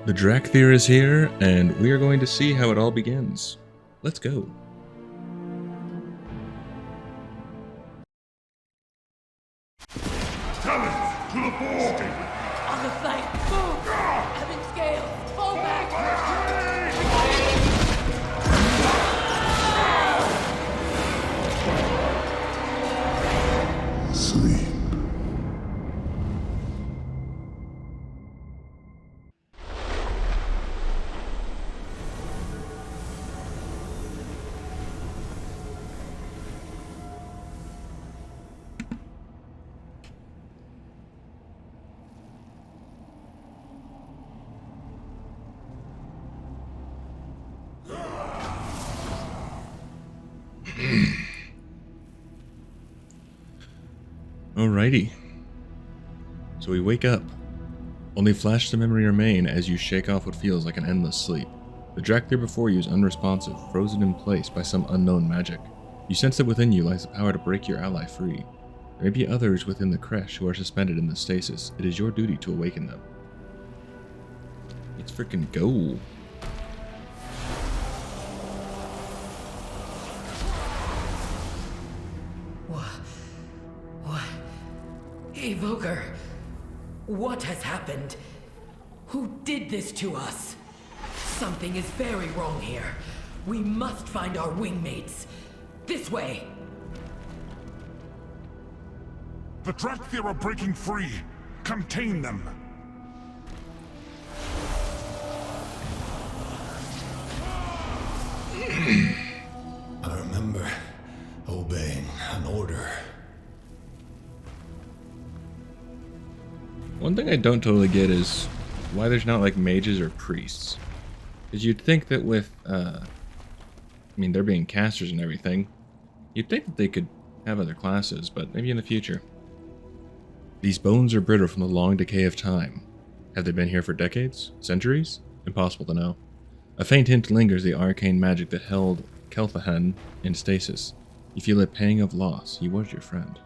The Dracthyr is here, and we are going to see how it all begins. Let's go. Talent to the fore! On the flank! Move! Evan Scales! Fall back! Sleep. Alrighty. So we wake up. Only flashes of memory remain as you shake off what feels like an endless sleep. The Dracthyr before you is unresponsive, frozen in place by some unknown magic. You sense that within you lies the power to break your ally free. There may be others within the creche who are suspended in the stasis. It is your duty to awaken them. Let's freaking go. What? Evoker! What has happened? Who did this to us? Something is very wrong here. We must find our wingmates. This way! The Dracthyr are breaking free. Contain them. I remember obeying an order. One thing I don't totally get is why there's not like mages or priests. Because you'd think that with, I mean, they're being casters and everything, you'd think that they could have other classes, but maybe in the future. These bones are brittle from the long decay of time. Have they been here for decades? Centuries? Impossible to know. A faint hint lingers the arcane magic that held Kelthahan in stasis. You feel a pang of loss. He was your friend.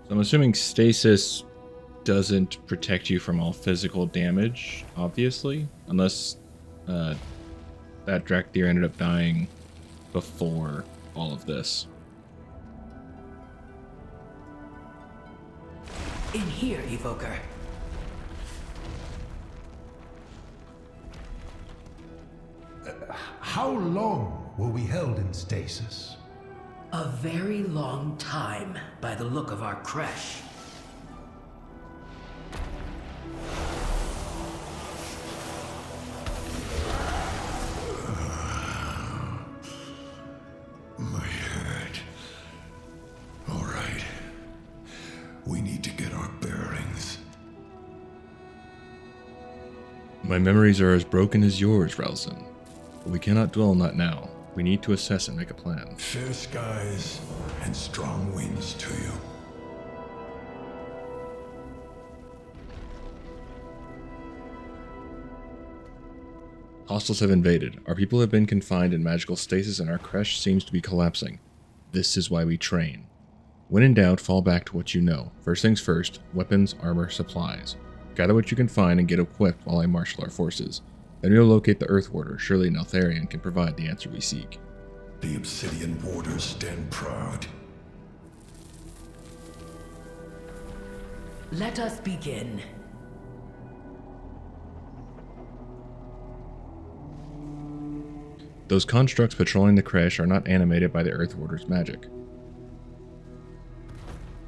So I'm assuming stasis doesn't protect you from all physical damage, obviously, unless that Dracthyr ended up dying before all of this. In here, Evoker. How long were we held in stasis? A very long time, by the look of our creche. My head. All right. We need to get our bearings. My memories are as broken as yours, Ralston. But we cannot dwell on that now. We need to assess and make a plan. Fair skies and strong winds to you. Hostiles have invaded. Our people have been confined in magical stasis and our creche seems to be collapsing. This is why we train. When in doubt, fall back to what you know. First things first, weapons, armor, supplies. Gather what you can find and get equipped while I marshal our forces. Then we'll locate the Earth Warder. Surely Neltharion can provide the answer we seek. The Obsidian Warders stand proud. Let us begin. Those constructs patrolling the creche are not animated by the Earth Warder's magic.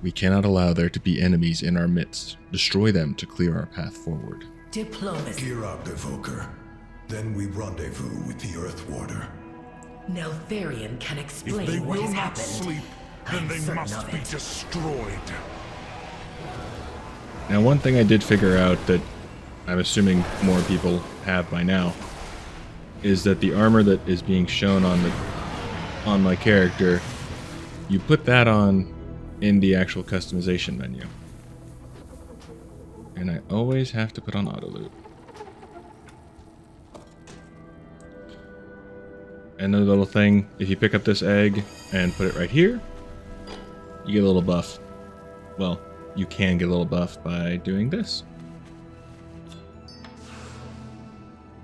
We cannot allow there to be enemies in our midst. Destroy them to clear our path forward. Diplomacy. Gear up, Evoker. Then we rendezvous with the Earth Warder. Neltharion can If explain they what will has not happened. sleep, I then am they certain must of be it. destroyed. Now, one thing I did figure out that I'm assuming more people have by now is that the armor that is being shown on my character, you put that on in the actual customization menu. And I always have to put on auto loot. Another little thing, if you pick up this egg and put it right here, you get a little buff. Well, you can get a little buff by doing this.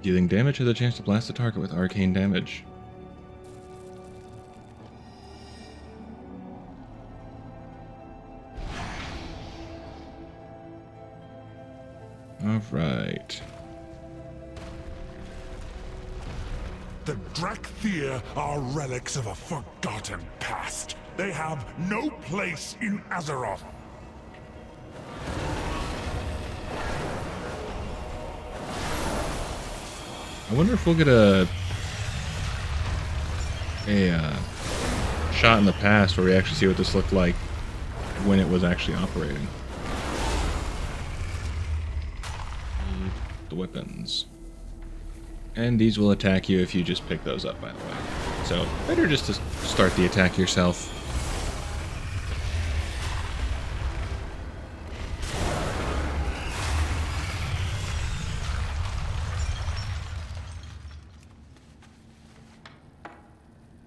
Dealing damage has a chance to blast the target with arcane damage. Alright. The Dracthyr are relics of a forgotten past. They have no place in Azeroth. I wonder if we'll get a shot in the past where we actually see what this looked like when it was actually operating. The weapons. And these will attack you if you just pick those up, by the way. So, better just to start the attack yourself.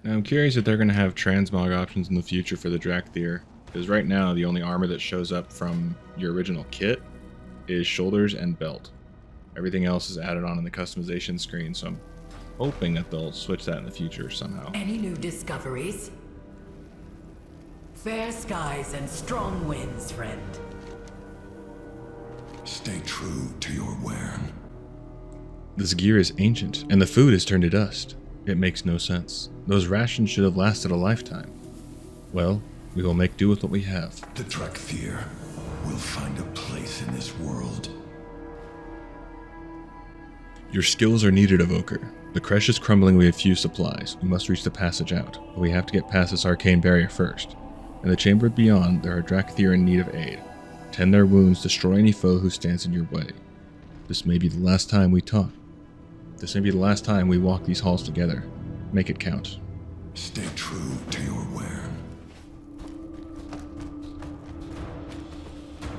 Now, I'm curious if they're going to have transmog options in the future for the Dracthyr, because right now the only armor that shows up from your original kit is shoulders and belt. Everything else is added on in the customization screen, so I'm hoping that they'll switch that in the future somehow. Any new discoveries? Fair skies and strong winds, friend. Stay true to your Wern. This gear is ancient, and the food is turned to dust. It makes no sense. Those rations should have lasted a lifetime. Well, we will make do with what we have. The Dracthyr will find a place in this world. Your skills are needed, Evoker. The Kresh is crumbling, we have few supplies. We must reach the passage out, but we have to get past this arcane barrier first. In the chamber beyond, there are Dracthyr in need of aid. Tend their wounds, destroy any foe who stands in your way. This may be the last time we talk. This may be the last time we walk these halls together. Make it count. Stay true to your Wern.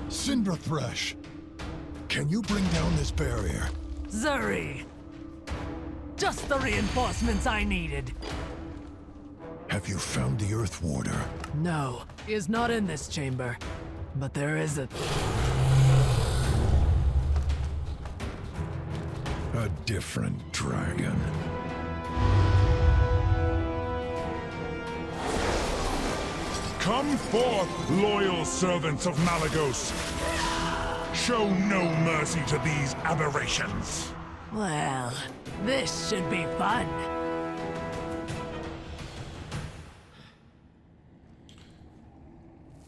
Cinderthresh, can you bring down this barrier? Zuri! Just the reinforcements I needed. Have you found the Earth Warder? No, he is not in this chamber. But there is a... A different dragon. Come forth, loyal servants of Malygos. Show no mercy to these aberrations. Well, this should be fun.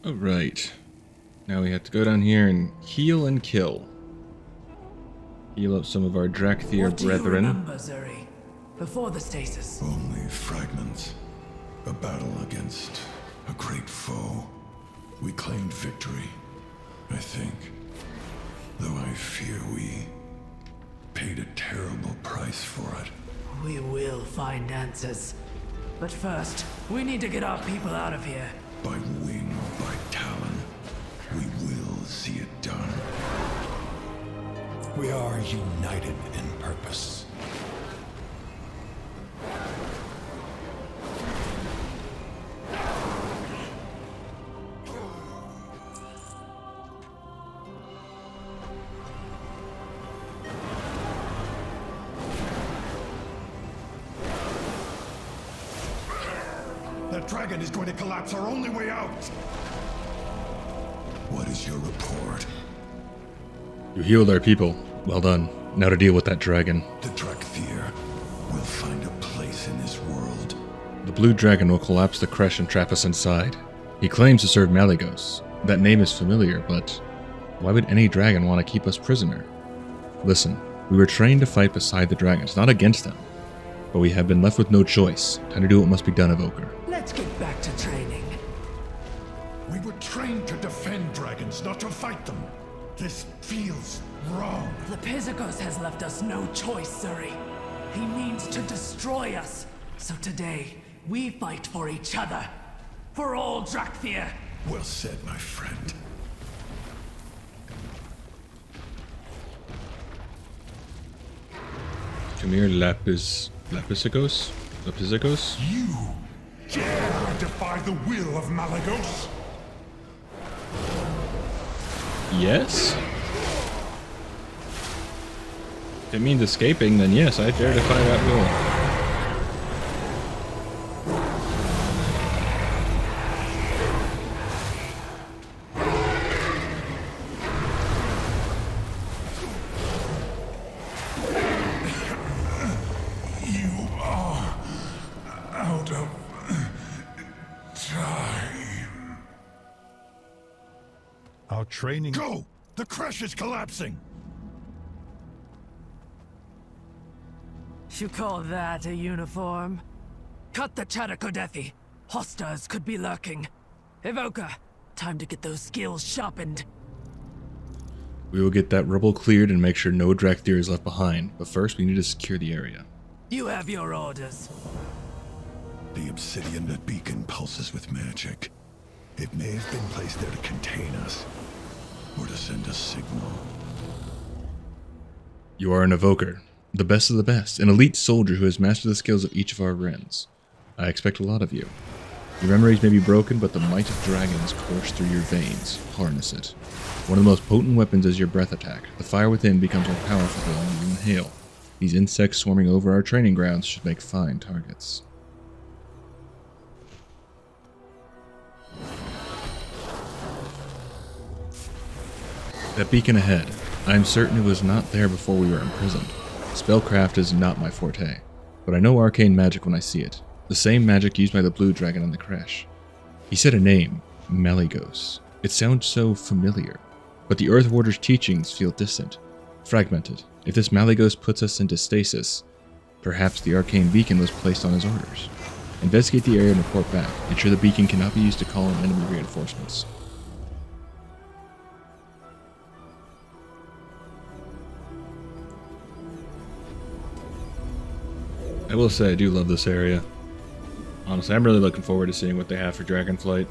Alright. Now we have to go down here and heal and kill. Heal up some of our Dracthyr What do you brethren. remember, Zuri? Before the stasis. Only fragments. A battle against a great foe. We claimed victory, I think. Though I fear we paid a terrible price for it. We will find answers. But first, we need to get our people out of here. By wing or by talon, we will see it done. We are united in purpose. That dragon is going to collapse our only way out! What is your report? You healed our people. Well done. Now to deal with that dragon. The Dracthyr will find a place in this world. The blue dragon will collapse the Kresh and trap us inside. He claims to serve Malygos. That name is familiar, but why would any dragon want to keep us prisoner? Listen, we were trained to fight beside the dragons, not against them. But we have been left with no choice. Time to do what must be done, Evoker. Let's get back to training. We were trained to defend dragons, not to fight them. This feels wrong. The Pizikos has left us no choice, Zuri. He means to destroy us. So today, we fight for each other. For all Dracthyr. Well said, my friend. Come here, Lapisicos? Lapisicos? You dare defy the will of Malygos? Yes? If it means escaping, then yes, I dare defy that rule. You are out of time. Our training. Go! The crash is collapsing! You call that a uniform? Cut the Charakodethi. Hostiles could be lurking. Evoker, time to get those skills sharpened. We will get that rubble cleared and make sure no Dracthyr is left behind, but first we need to secure the area. You have your orders. The obsidian that beacon pulses with magic. It may have been placed there to contain us, or to send a signal. You are an evoker, the best of the best, an elite soldier who has mastered the skills of each of our Rens. I expect a lot of you. Your memories may be broken, but the might of dragons course through your veins. Harness it. One of the most potent weapons is your breath attack. The fire within becomes more powerful the longer you inhale. These insects swarming over our training grounds should make fine targets. That beacon ahead. I am certain it was not there before we were imprisoned. Spellcraft is not my forte, but I know arcane magic when I see it. The same magic used by the blue dragon on the crash. He said a name, Malygos. It sounds so familiar, but the Earth Warder's teachings feel distant, fragmented. If this Malygos puts us into stasis, perhaps the arcane beacon was placed on his orders. Investigate the area and report back. Ensure the beacon cannot be used to call in enemy reinforcements. I will say I do love this area. Honestly, I'm really looking forward to seeing what they have for Dragonflight.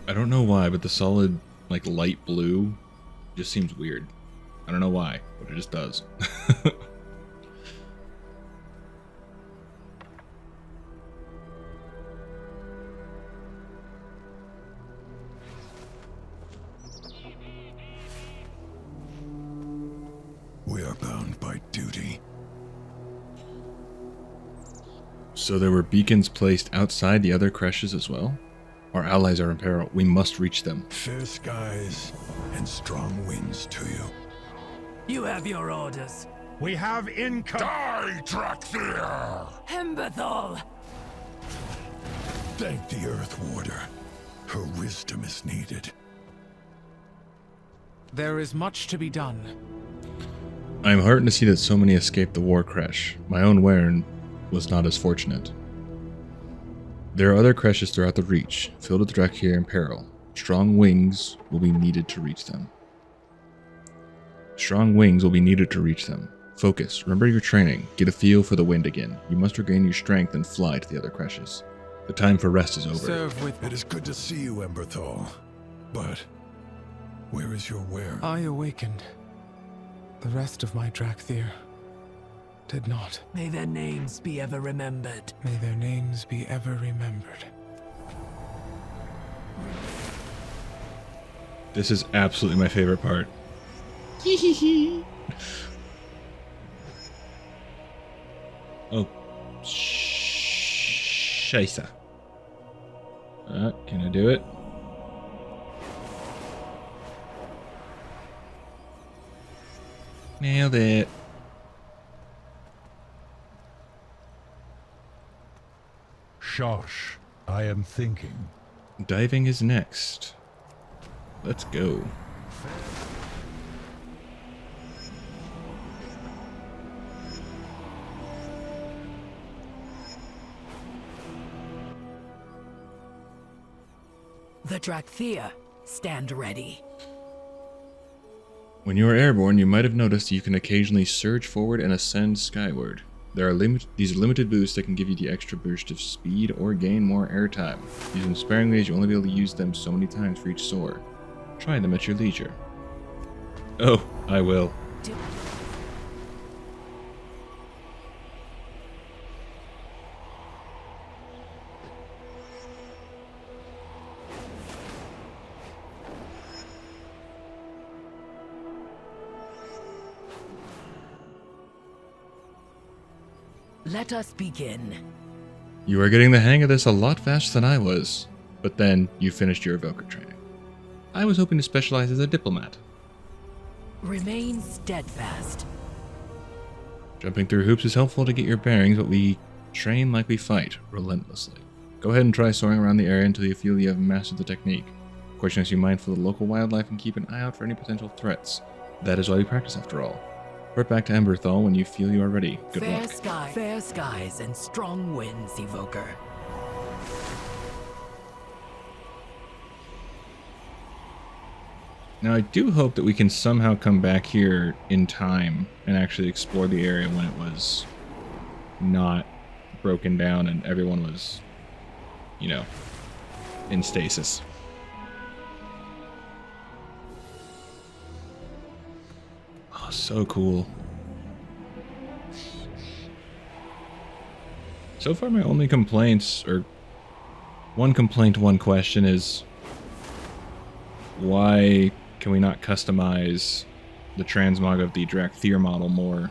I don't know why, but the solid, like, light blue just seems weird. I don't know why, but it just does. We are bound by duty. So there were beacons placed outside the other creches as well? Our allies are in peril. We must reach them. Fair skies and strong winds to you. You have your orders. We have income. Die, Dracthyr! Hemberthal! Thank the Earth Warder. Her wisdom is needed. There is much to be done. I am heartened to see that so many escaped the war crash. My own Wern was not as fortunate. There are other creches throughout the Reach, filled with Dracthyr in peril. Strong wings will be needed to reach them. Strong wings will be needed to reach them. Focus. Remember your training. Get a feel for the wind again. You must regain your strength and fly to the other creches. The time for rest is over. Serve with... It is good to see you, Emberthal. But where is your Wern? I awakened. The rest of my Dracthyr did not. May their names be ever remembered. May their names be ever remembered. This is absolutely my favorite part. Oh, Scheisse. Can I do it? Nailed it. Shosh, I am thinking. Diving is next. Let's go. The Dracthyr, stand ready. When you are airborne, you might have noticed you can occasionally surge forward and ascend skyward. There are these are limited boosts that can give you the extra boost of speed or gain more airtime. Use them sparingly as you'll only be able to use them so many times for each soar. Try them at your leisure. Oh, I will. Let us begin. You are getting the hang of this a lot faster than I was, but then you finished your evoker training. I was hoping to specialize as a diplomat. Remain steadfast. Jumping through hoops is helpful to get your bearings, but we train like we fight, relentlessly. Go ahead and try soaring around the area until you feel you have mastered the technique. Of course, you must be mindful of the local wildlife and keep an eye out for any potential threats. That is why we practice after all. Report back to Emberthal when you feel you are ready. Good luck. Fair skies and strong winds, Evoker. Now, I do hope that we can somehow come back here in time and actually explore the area when it was not broken down and everyone was, you know, in stasis. Oh, so cool. So far, my only complaints, or one complaint, one question is, why can we not customize the transmog of the Dracthyr model more?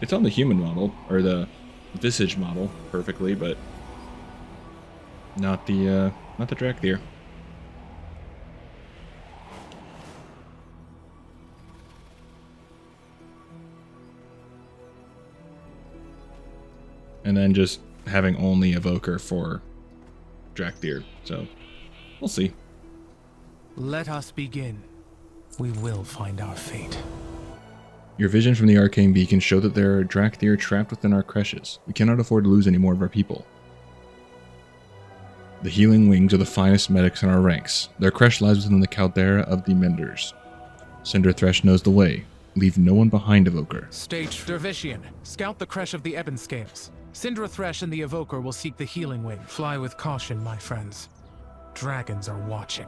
It's on the human model, or the visage model, perfectly, but not the Dracthyr. And then just having only Evoker for Dracthyr, so we'll see. Let us begin. We will find our fate. Your vision from the arcane beacon showed that there are Dracthyr trapped within our creches. We cannot afford to lose any more of our people. The healing wings are the finest medics in our ranks. Their creche lies within the caldera of the Menders. Cinder Thresh knows the way. Leave no one behind, Evoker. Stage Dervishian, scout the creche of the Ebon Scales. Cinder Thresh and the Evoker will seek the healing wing. Fly with caution, my friends. Dragons are watching.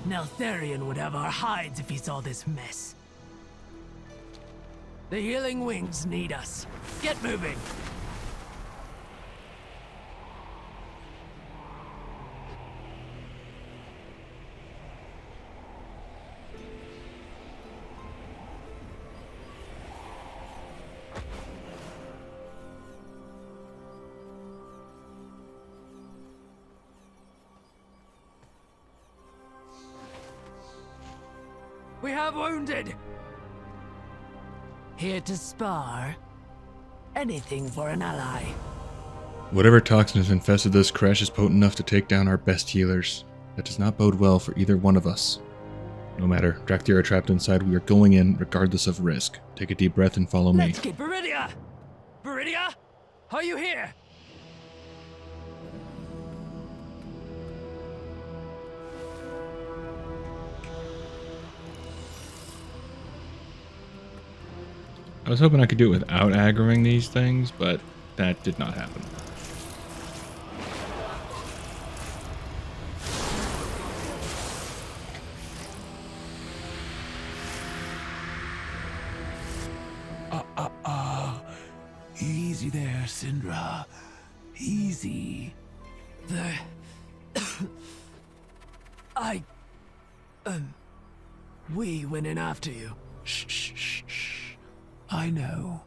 Neltharion would have our hides if he saw this mess. The healing wings need us. Get moving! We have wounded! Here to spar. Anything for an ally. Whatever toxin has infested this creche is potent enough to take down our best healers. That does not bode well for either one of us. No matter, Dracthyr are trapped inside, we are going in regardless of risk. Take a deep breath and follow me. Let's get Viridia! Viridia? Are you here? I was hoping I could do it without aggroing these things, but that did not happen. Easy there, Syndra. Easy. We went in after you. Shh. I know.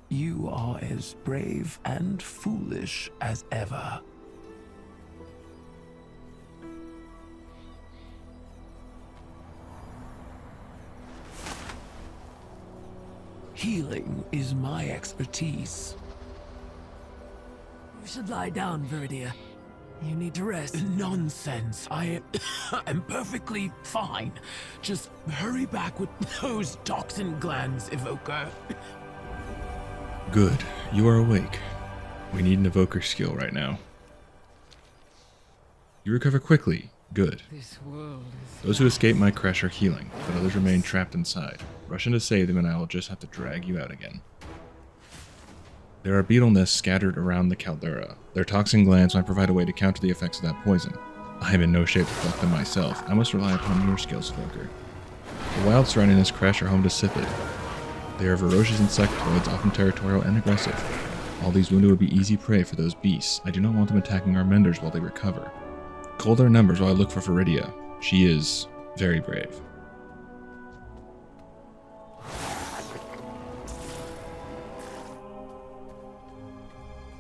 You are as brave and foolish as ever. Healing is my expertise. You should lie down, Viridia. You need to rest. Nonsense. I am perfectly fine. Just hurry back with those toxin glands, Evoker. Good. You are awake. We need an evoker skill right now. You recover quickly. Good. This world is... Those who escape my crash are healing, but others remain trapped inside. Rush in to save them and I will just have to drag you out again. There are beetle nests scattered around the caldera. Their toxin glands might provide a way to counter the effects of that poison. I am in no shape to pluck them myself. I must rely upon your skills, Evoker. The wilds surrounding this crash are home to Sithid. They are ferocious insectoids, often territorial and aggressive. All these wounded would be easy prey for those beasts. I do not want them attacking our menders while they recover. Cull their numbers while I look for Viridia. She is very brave.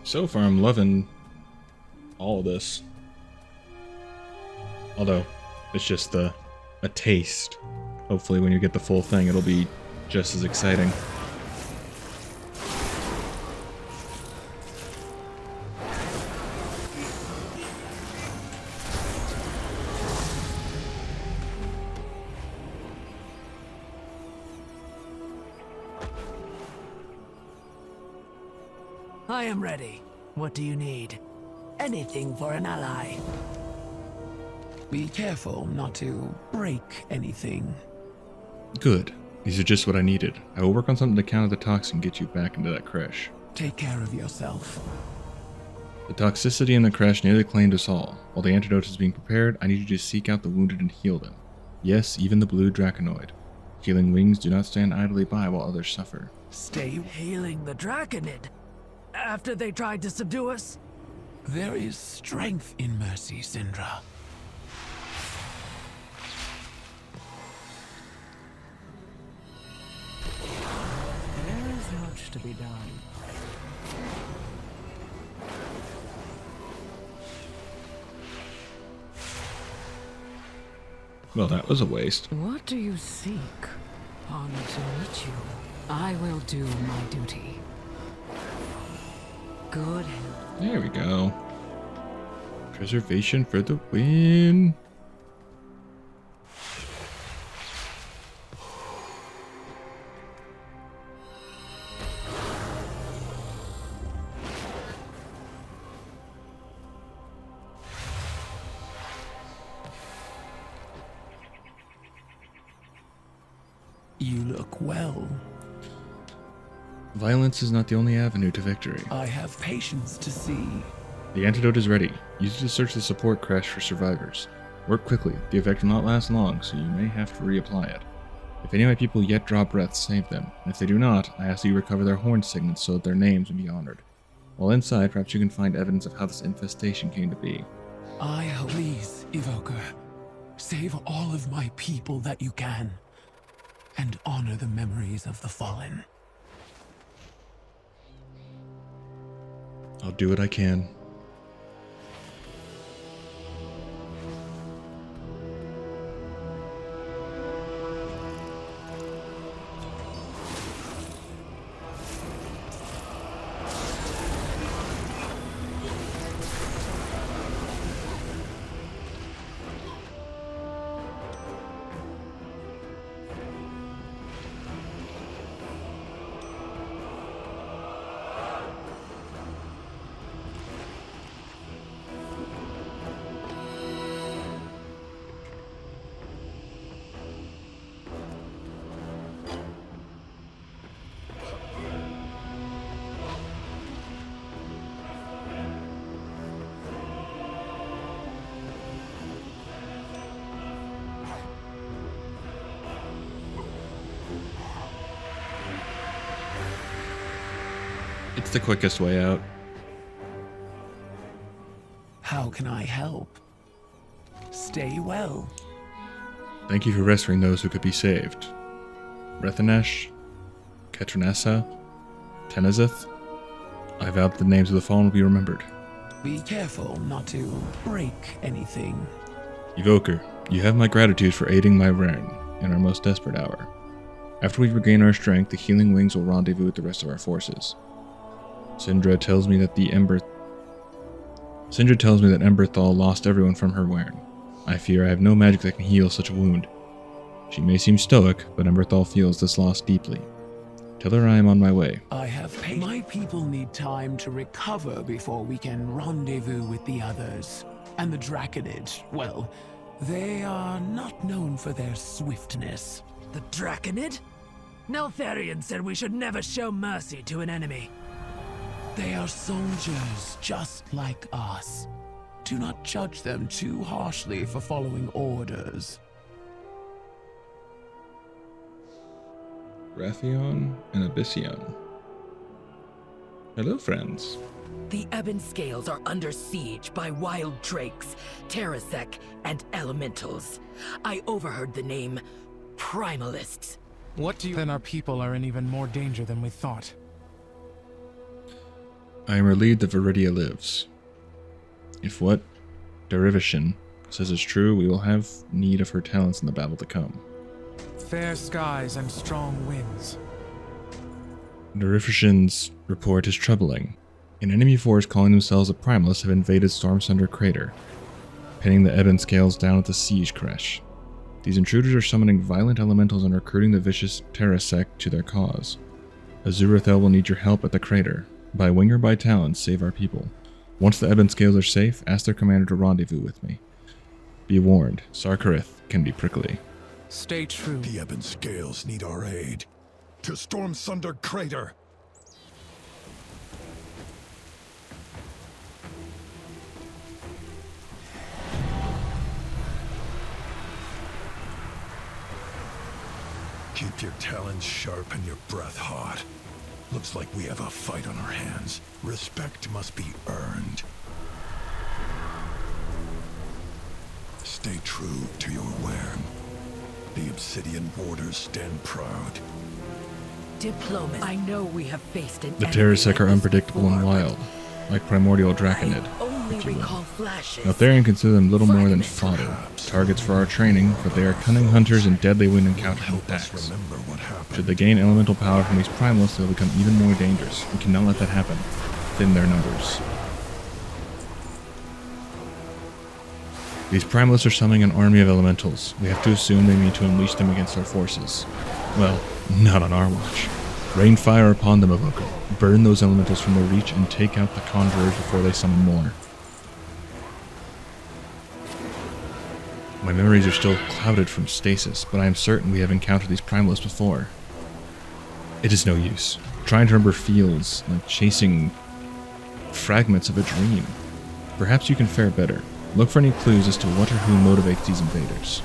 So far, I'm loving all of this. Although, it's just a taste. Hopefully, when you get the full thing, it'll be just as exciting. I am ready. What do you need? Anything for an ally. Be careful not to break anything. Good. These are just what I needed. I will work on something to counter the toxin and get you back into that crash. Take care of yourself. The toxicity in the crash nearly claimed us all. While the antidote is being prepared, I need you to seek out the wounded and heal them. Yes, even the blue Draconoid. Healing wings do not stand idly by while others suffer. Stay healing the Draconid. After they tried to subdue us? There is strength in mercy, Syndra. There is much to be done. Well, that was a waste. What do you seek? Honored to meet you. I will do my duty. Good health. There we go. Preservation for the win. You look well. Violence is not the only avenue to victory. I have patience to see. The antidote is ready. Use it to search the support crash for survivors. Work quickly. The effect will not last long, so you may have to reapply it. If any of my people yet draw breath, save them. And if they do not, I ask that you recover their horn signets so that their names may be honored. While inside, perhaps you can find evidence of how this infestation came to be. Please, Evoker, save all of my people that you can, and honor the memories of the fallen. I'll do what I can. It's the quickest way out. How can I help? Stay well. Thank you for rescuing those who could be saved. Rethanesh, Ketranessa, Tenazith. I vow that the names of the fallen will be remembered. Be careful not to break anything. Evoker, you have my gratitude for aiding my reign in our most desperate hour. After we regain our strength, the healing wings will rendezvous with the rest of our forces. Syndra tells me that the Ember Sindra tells me that Emberthal lost everyone from her Wern. I fear I have no magic that can heal such a wound. She may seem stoic, but Emberthal feels this loss deeply. Tell her I am on my way. I have paid. My people need time to recover before we can rendezvous with the others. And the Draconid, well, they are not known for their swiftness. The Draconid? Neltharion said we should never show mercy to an enemy. They are soldiers, just like us. Do not judge them too harshly for following orders. Rathion and Abyssion. Hello, friends. The Ebon Scales are under siege by wild drakes, Terrasek, and elementals. I overheard the name Primalists. What do you... Then our people are in even more danger than we thought. I am relieved that Viridia lives. If what Derivation says is true, we will have need of her talents in the battle to come. Fair skies and strong winds. Derivation's report is troubling. An enemy force calling themselves the Primalists have invaded Stormsunder Crater, pinning the Ebon Scales down at the siege crash. These intruders are summoning violent elementals and recruiting the vicious Terrasek to their cause. Azurathel will need your help at the crater. By wing or by talent, save our people. Once the Ebon Scales are safe, ask their commander to rendezvous with me. Be warned, Sarkareth can be prickly. Stay true. The Ebon Scales need our aid. To Stormsunder Crater! Keep your talons sharp and your breath hot. Looks like we have a fight on our hands. Respect must be earned. Stay true to your Wern. The Obsidian Warders stand proud. Diplomacy. I know we have faced an The enemy Terrasek like are this unpredictable and before, wild, like primordial Draconid. I only if you will. recall flashes. Neltharion consider them little more than Fragments. fodder, targets for our training, but they are cunning hunters and deadly when encountered in Help us packs. remember what happened. Should they gain elemental power from these primalists, they'll become even more dangerous. We cannot let that happen. Thin their numbers. These primalists are summoning an army of elementals. We have to assume they mean to unleash them against our forces. Well, not on our watch. Rain fire upon them, Evoker. Burn those elementals from their reach and take out the conjurers before they summon more. My memories are still clouded from stasis, but I am certain we have encountered these primalists before. It is no use. Trying to remember feels like chasing fragments of a dream. Perhaps you can fare better. Look for any clues as to what or who motivates these invaders.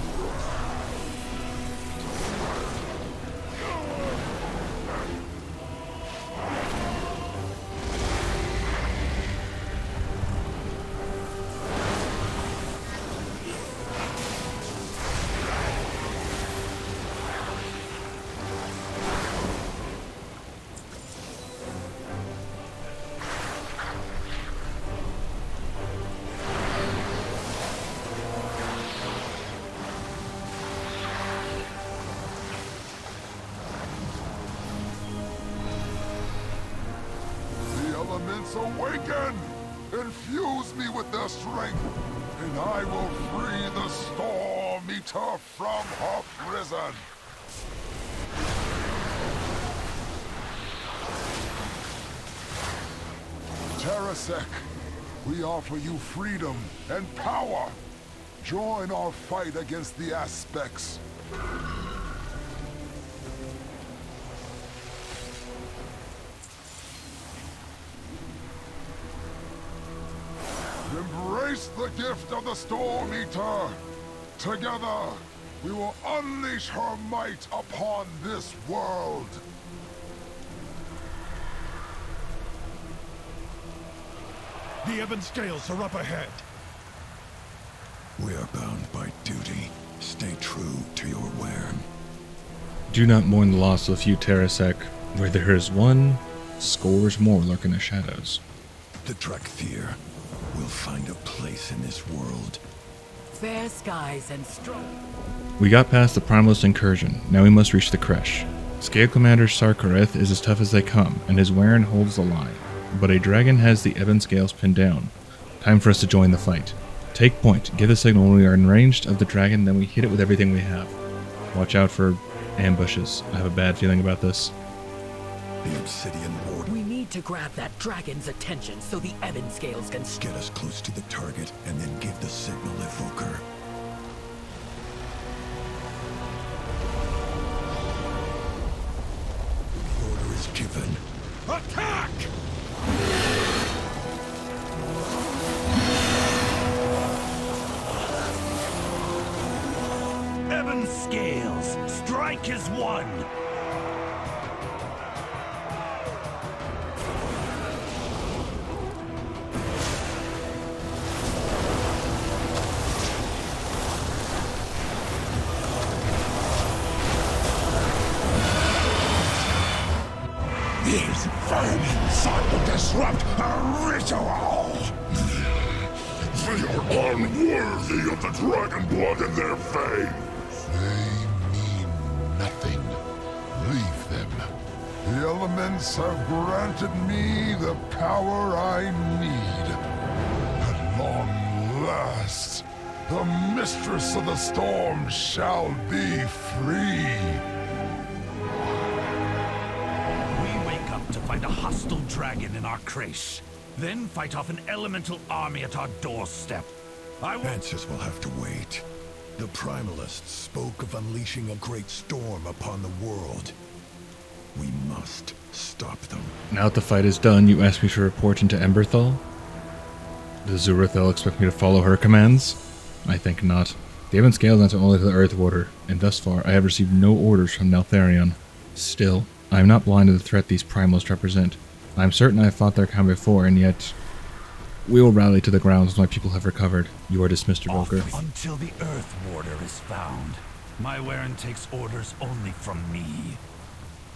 The elements awaken! Infuse me with their strength, and I will free the Storm Eater from her prison! Terrasek, we offer you freedom and power. Join our fight against the Aspects. Embrace the gift of the Storm Eater. Together, we will unleash her might upon this world. The Ebon Scales are up ahead. We are bound by duty. Stay true to your Wern. Do not mourn the loss of a few Terrasek. Where there is one, scores more lurk in the shadows. The Dracthyr will find a place in this world. Fair skies and strong. We got past the Primalist incursion. Now we must reach the Creche. Scale Commander Sarkareth is as tough as they come, and his Wern holds the line. But a dragon has the Ebon Scales pinned down. Time for us to join the fight. Take point. Give the signal when we are in range of the dragon, then we hit it with everything we have. Watch out for ambushes. I have a bad feeling about this. The obsidian ward. We need to grab that dragon's attention so the ebon scales can Get us close to the target and then give the signal, Evoker. The order is given. Attack! Ebon scales, strike as one. These vermin sought to disrupt a ritual! They are unworthy of the dragon blood in their veins! They mean nothing. Leave them. The elements have granted me the power I need. At long last, the mistress of the storm shall be free. To find a hostile dragon in our creche, then fight off an elemental army at our doorstep. Answers will have to wait. The Primalists spoke of unleashing a great storm upon the world. We must stop them. Now that the fight is done, you ask me to report into Emberthal? Does Zurathel expect me to follow her commands? I think not. The Ebon Scales answer only to the Earth Warder, and thus far I have received no orders from Neltharion. Still, I am not blind to the threat these Primalists represent. I am certain I have fought their kind before, and yet we will rally to the grounds when my people have recovered. You are dismissed, Evoker. Until the Earth Warder is found. My Warren takes orders only from me.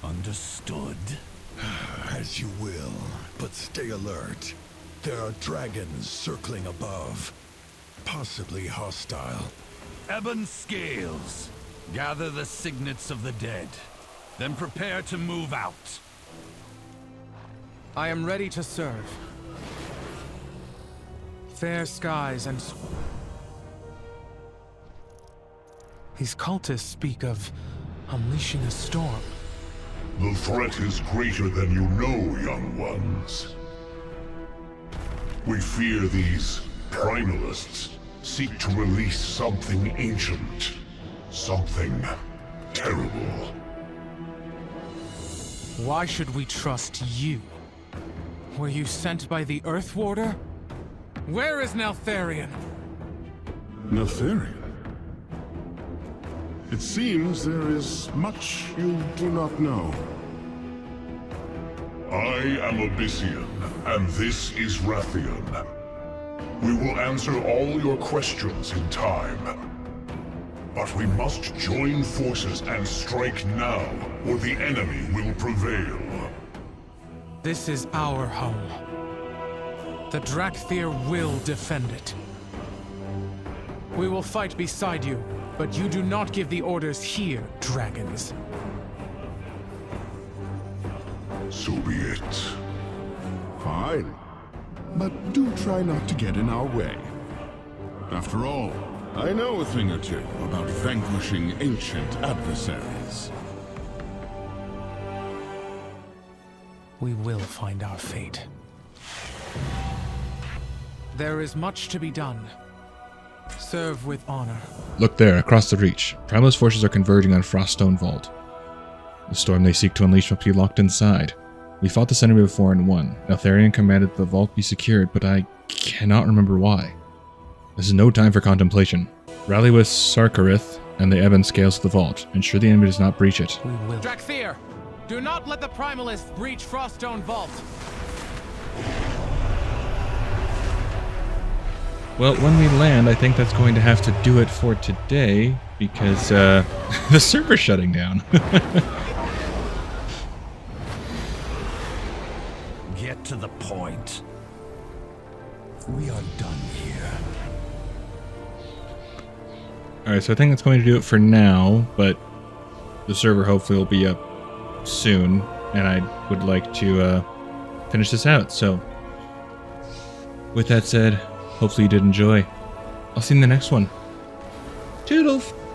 Understood? As you will, but stay alert. There are dragons circling above. Possibly hostile. Ebon scales. Gather the signets of the dead. Then prepare to move out. I am ready to serve. Fair skies and... These cultists speak of unleashing a storm. The threat is greater than you know, young ones. We fear these Primalists seek to release something ancient. Something terrible. Why should we trust you? Were you sent by the Earth Warder? Where is Neltharion? Neltharion? It seems there is much you do not know. I am Abyssian, and this is Rathian. We will answer all your questions in time. But we must join forces and strike now, or the enemy will prevail. This is our home. The Dracthyr will defend it. We will fight beside you, but you do not give the orders here, dragons. So be it. Fine. But do try not to get in our way. After all, I know a thing or two about vanquishing ancient adversaries. We will find our fate. There is much to be done. Serve with honor. Look there, across the reach. Primalist forces are converging on Froststone Vault. The storm they seek to unleash must be locked inside. We fought this enemy before and won. Neltharion commanded the vault be secured, but I cannot remember why. This is no time for contemplation. Rally with Sarkarith and the Ebon Scales to the vault. Ensure the enemy does not breach it. We will. Dracthyr, do not let the Primalists breach Froststone Vault. Well, when we land, I think that's going to have to do it for today, because the server's shutting down. Get to the point. We are done here. Alright, so I think that's going to do it for now, but the server hopefully will be up soon, and I would like to finish this out. So, with that said, Hopefully you did enjoy. I'll see you in the next one. Toodles!